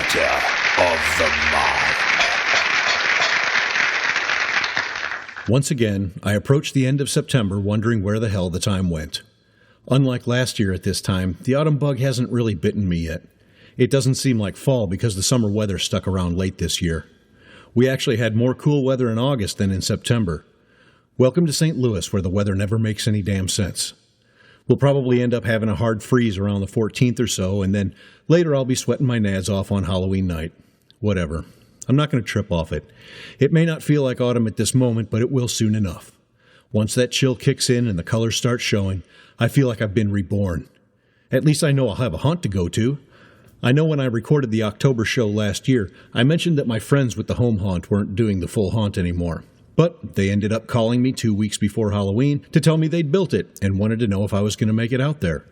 Sorta of the Mob. Once again, I approached the end of September wondering where the hell the time went. Unlike last year at this time, the autumn bug hasn't really bitten me yet. It doesn't seem like fall because the summer weather stuck around late this year. We actually had more cool weather in August than in September. Welcome to St. Louis, where the weather never makes any damn sense. We'll probably end up having a hard freeze around the 14th or so, and then later I'll be sweating my nads off on Halloween night. Whatever. I'm not going to trip off it. It may not feel like autumn at this moment, but it will soon enough. Once that chill kicks in and the colors start showing, I feel like I've been reborn. At least I know I'll have a haunt to go to. I know when I recorded the October show last year, I mentioned that my friends with the home haunt weren't doing the full haunt anymore. But they ended up calling me 2 weeks before Halloween to tell me they'd built it and wanted to know if I was going to make it out there.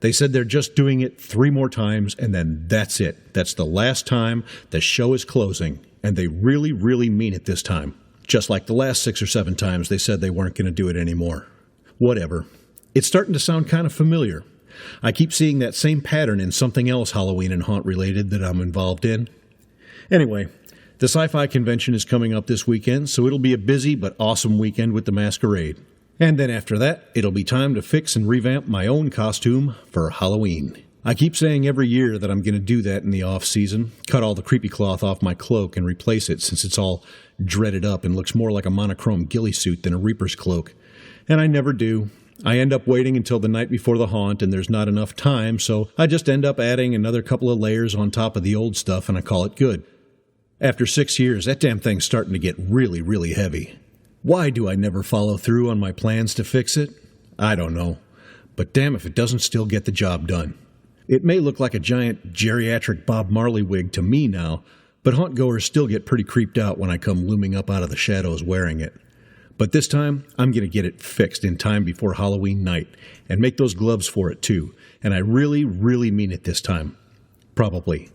They said they're just doing it 3 more times and then that's it. That's the last time the show is closing, and they really, really mean it this time. Just like the last 6 or 7 times they said they weren't going to do it anymore. Whatever. It's starting to sound kind of familiar. I keep seeing that same pattern in something else Halloween and haunt related that I'm involved in. Anyway, the sci-fi convention is coming up this weekend, so it'll be a busy but awesome weekend with the masquerade. And then after that, it'll be time to fix and revamp my own costume for Halloween. I keep saying every year that I'm going to do that in the off-season, cut all the creepy cloth off my cloak and replace it since it's all dreaded up and looks more like a monochrome ghillie suit than a reaper's cloak. And I never do. I end up waiting until the night before the haunt and there's not enough time, so I just end up adding another couple of layers on top of the old stuff and I call it good. After 6 years, that damn thing's starting to get really, really heavy. Why do I never follow through on my plans to fix it? I don't know. But damn if it doesn't still get the job done. It may look like a giant geriatric Bob Marley wig to me now, but haunt-goers still get pretty creeped out when I come looming up out of the shadows wearing it. But this time, I'm going to get it fixed in time before Halloween night, and make those gloves for it too, and I really, really mean it this time. Probably.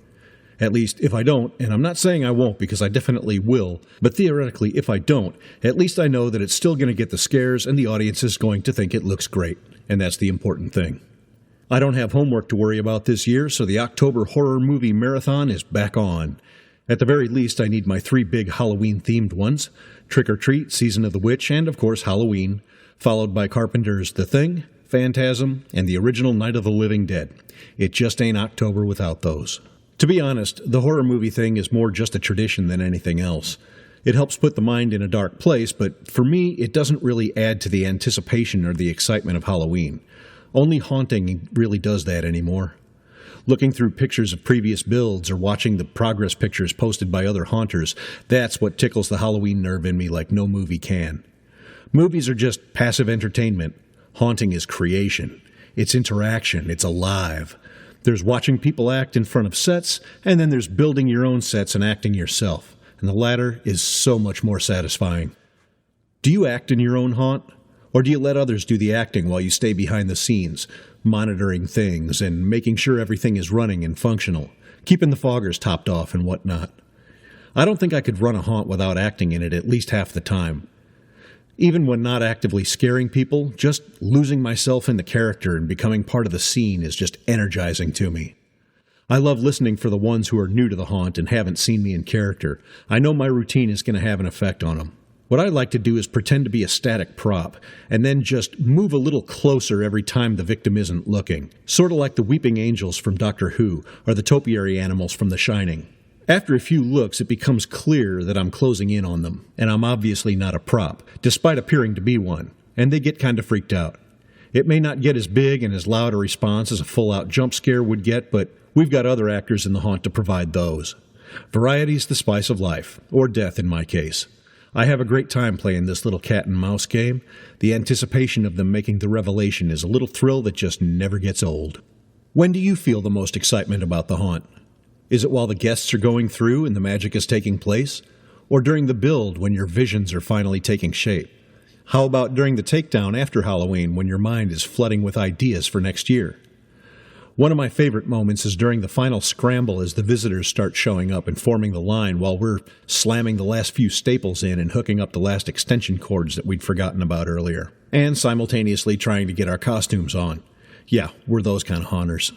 At least, if I don't, and I'm not saying I won't because I definitely will, but theoretically, if I don't, at least I know that it's still going to get the scares and the audience is going to think it looks great, and that's the important thing. I don't have homework to worry about this year, so the October horror movie marathon is back on. At the very least, I need my 3 big Halloween-themed ones, Trick or Treat, Season of the Witch, and of course Halloween, followed by Carpenter's The Thing, Phantasm, and the original Night of the Living Dead. It just ain't October without those. To be honest, the horror movie thing is more just a tradition than anything else. It helps put the mind in a dark place, but for me, it doesn't really add to the anticipation or the excitement of Halloween. Only haunting really does that anymore. Looking through pictures of previous builds or watching the progress pictures posted by other haunters, that's what tickles the Halloween nerve in me like no movie can. Movies are just passive entertainment. Haunting is creation. It's interaction. It's alive. There's watching people act in front of sets, and then there's building your own sets and acting yourself. And the latter is so much more satisfying. Do you act in your own haunt? Or do you let others do the acting while you stay behind the scenes, monitoring things and making sure everything is running and functional, keeping the foggers topped off and whatnot? I don't think I could run a haunt without acting in it at least half the time. Even when not actively scaring people, just losing myself in the character and becoming part of the scene is just energizing to me. I love listening for the ones who are new to the haunt and haven't seen me in character. I know my routine is going to have an effect on them. What I like to do is pretend to be a static prop, and then just move a little closer every time the victim isn't looking. Sort of like the weeping angels from Doctor Who, or the topiary animals from The Shining. After a few looks, it becomes clear that I'm closing in on them, and I'm obviously not a prop, despite appearing to be one, and they get kind of freaked out. It may not get as big and as loud a response as a full-out jump scare would get, but we've got other actors in the haunt to provide those. Variety's the spice of life, or death in my case. I have a great time playing this little cat and mouse game. The anticipation of them making the revelation is a little thrill that just never gets old. When do you feel the most excitement about the haunt? Is it while the guests are going through and the magic is taking place? Or during the build when your visions are finally taking shape? How about during the takedown after Halloween when your mind is flooding with ideas for next year? One of my favorite moments is during the final scramble as the visitors start showing up and forming the line while we're slamming the last few staples in and hooking up the last extension cords that we'd forgotten about earlier. And simultaneously trying to get our costumes on. Yeah, we're those kind of haunters.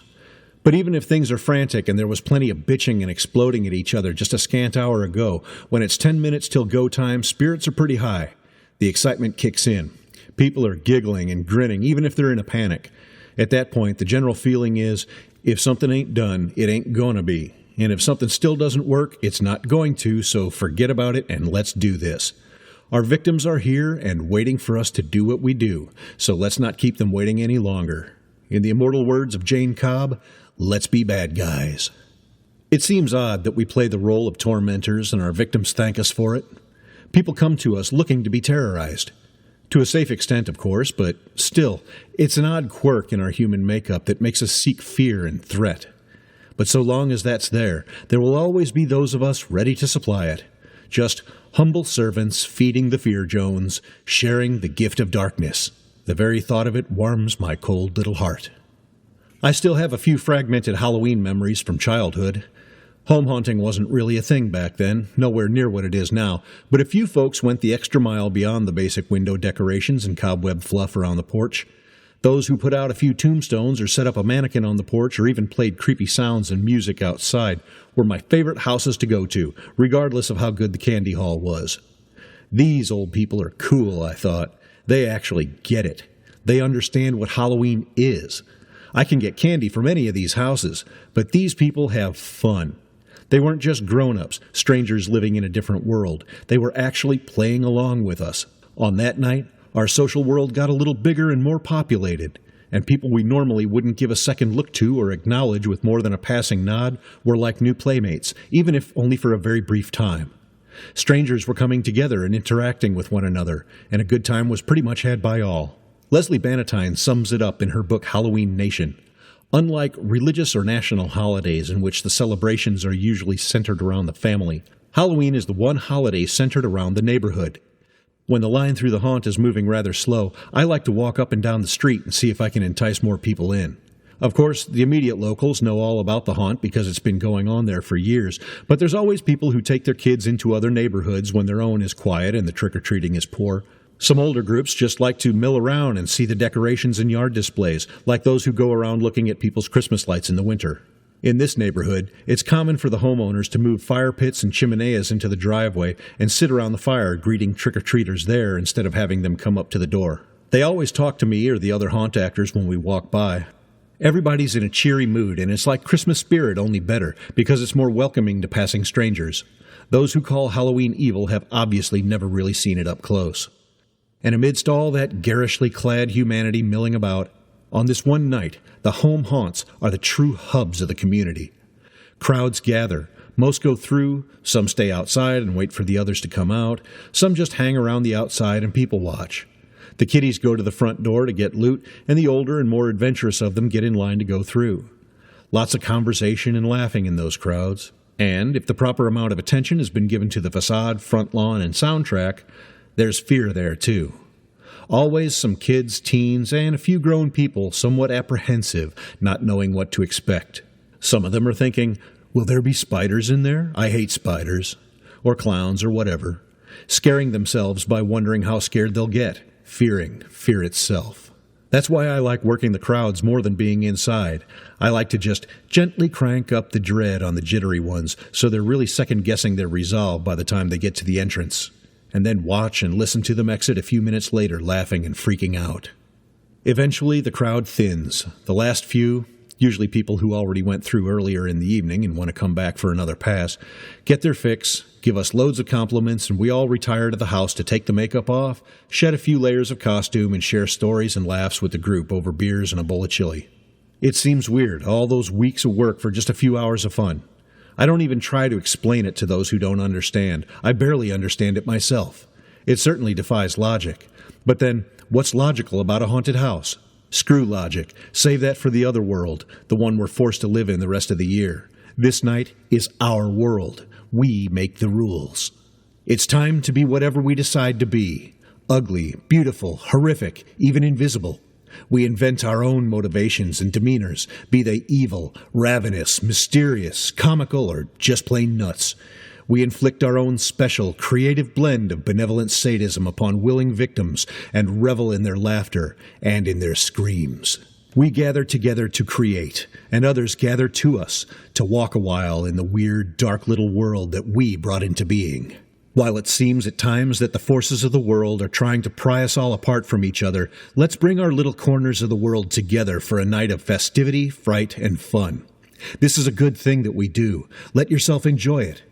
But even if things are frantic and there was plenty of bitching and exploding at each other just a scant hour ago, when it's 10 minutes till go time, spirits are pretty high. The excitement kicks in. People are giggling and grinning, even if they're in a panic. At that point, the general feeling is, if something ain't done, it ain't gonna be. And if something still doesn't work, it's not going to, so forget about it and let's do this. Our victims are here and waiting for us to do what we do, so let's not keep them waiting any longer. In the immortal words of Jane Cobb, let's be bad guys. It seems odd that we play the role of tormentors and our victims thank us for it. People come to us looking to be terrorized. To a safe extent, of course, but still, it's an odd quirk in our human makeup that makes us seek fear and threat. But so long as that's there will always be those of us ready to supply it. Just humble servants feeding the fear Jones, sharing the gift of darkness. The very thought of it warms my cold little heart. I still have a few fragmented Halloween memories from childhood. Home haunting wasn't really a thing back then, nowhere near what it is now, but a few folks went the extra mile beyond the basic window decorations and cobweb fluff around the porch. Those who put out a few tombstones or set up a mannequin on the porch or even played creepy sounds and music outside were my favorite houses to go to, regardless of how good the candy hall was. These old people are cool, I thought. They actually get it. They understand what Halloween is. I can get candy from any of these houses, but these people have fun. They weren't just grown-ups, strangers living in a different world. They were actually playing along with us. On that night, our social world got a little bigger and more populated, and people we normally wouldn't give a second look to or acknowledge with more than a passing nod were like new playmates, even if only for a very brief time. Strangers were coming together and interacting with one another, and a good time was pretty much had by all. Leslie Bannatyne sums it up in her book Halloween Nation. Unlike religious or national holidays in which the celebrations are usually centered around the family, Halloween is the one holiday centered around the neighborhood. When the line through the haunt is moving rather slow, I like to walk up and down the street and see if I can entice more people in. Of course, the immediate locals know all about the haunt because it's been going on there for years, but there's always people who take their kids into other neighborhoods when their own is quiet and the trick-or-treating is poor. Some older groups just like to mill around and see the decorations and yard displays, like those who go around looking at people's Christmas lights in the winter. In this neighborhood, it's common for the homeowners to move fire pits and chimeneas into the driveway and sit around the fire greeting trick-or-treaters there instead of having them come up to the door. They always talk to me or the other haunt actors when we walk by. Everybody's in a cheery mood, and it's like Christmas spirit, only better, because it's more welcoming to passing strangers. Those who call Halloween evil have obviously never really seen it up close. And amidst all that garishly clad humanity milling about, on this one night, the home haunts are the true hubs of the community. Crowds gather. Most go through, some stay outside and wait for the others to come out, some just hang around the outside and people watch. The kiddies go to the front door to get loot, and the older and more adventurous of them get in line to go through. Lots of conversation and laughing in those crowds. And if the proper amount of attention has been given to the facade, front lawn, and soundtrack, there's fear there, too. Always some kids, teens, and a few grown people somewhat apprehensive, not knowing what to expect. Some of them are thinking, will there be spiders in there? I hate spiders. Or clowns, or whatever. Scaring themselves by wondering how scared they'll get. Fearing fear itself. That's why I like working the crowds more than being inside. I like to just gently crank up the dread on the jittery ones so they're really second-guessing their resolve by the time they get to the entrance. And then watch and listen to them exit a few minutes later laughing and freaking out. Eventually, the crowd thins. The last few, usually people who already went through earlier in the evening and want to come back for another pass, get their fix, give us loads of compliments, and we all retire to the house to take the makeup off, shed a few layers of costume, and share stories and laughs with the group over beers and a bowl of chili. It seems weird, all those weeks of work for just a few hours of fun. I don't even try to explain it to those who don't understand. I barely understand it myself. It certainly defies logic. But then, what's logical about a haunted house? Screw logic. Save that for the other world, the one we're forced to live in the rest of the year. This night is our world. We make the rules. It's time to be whatever we decide to be. Ugly, beautiful, horrific, even invisible. We invent our own motivations and demeanors, be they evil, ravenous, mysterious, comical, or just plain nuts. We inflict our own special, creative blend of benevolent sadism upon willing victims and revel in their laughter and in their screams. We gather together to create, and others gather to us to walk a while in the weird, dark little world that we brought into being. While it seems at times that the forces of the world are trying to pry us all apart from each other, let's bring our little corners of the world together for a night of festivity, fright, and fun. This is a good thing that we do. Let yourself enjoy it.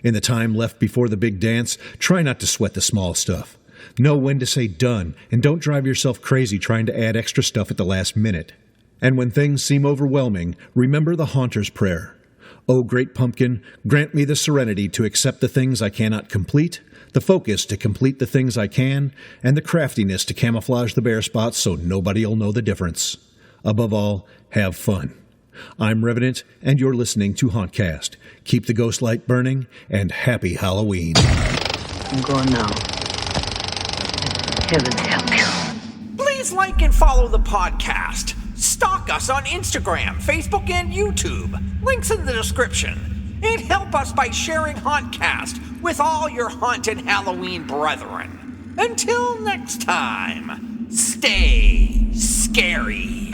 In the time left before the big dance, try not to sweat the small stuff. Know when to say done, and don't drive yourself crazy trying to add extra stuff at the last minute. And when things seem overwhelming, remember the Haunter's Prayer. O great pumpkin, grant me the serenity to accept the things I cannot complete, the focus to complete the things I can, and the craftiness to camouflage the bare spots so nobody'll know the difference. Above all, have fun. I'm Revenant, and you're listening to Hauntcast. Keep the ghost light burning, and happy Halloween. I'm going now. Heaven help you. Please like and follow the podcast. Stalk us on Instagram, Facebook, and YouTube. Links in the description. And help us by sharing Hauntcast with all your haunted Halloween brethren. Until next time, stay scary.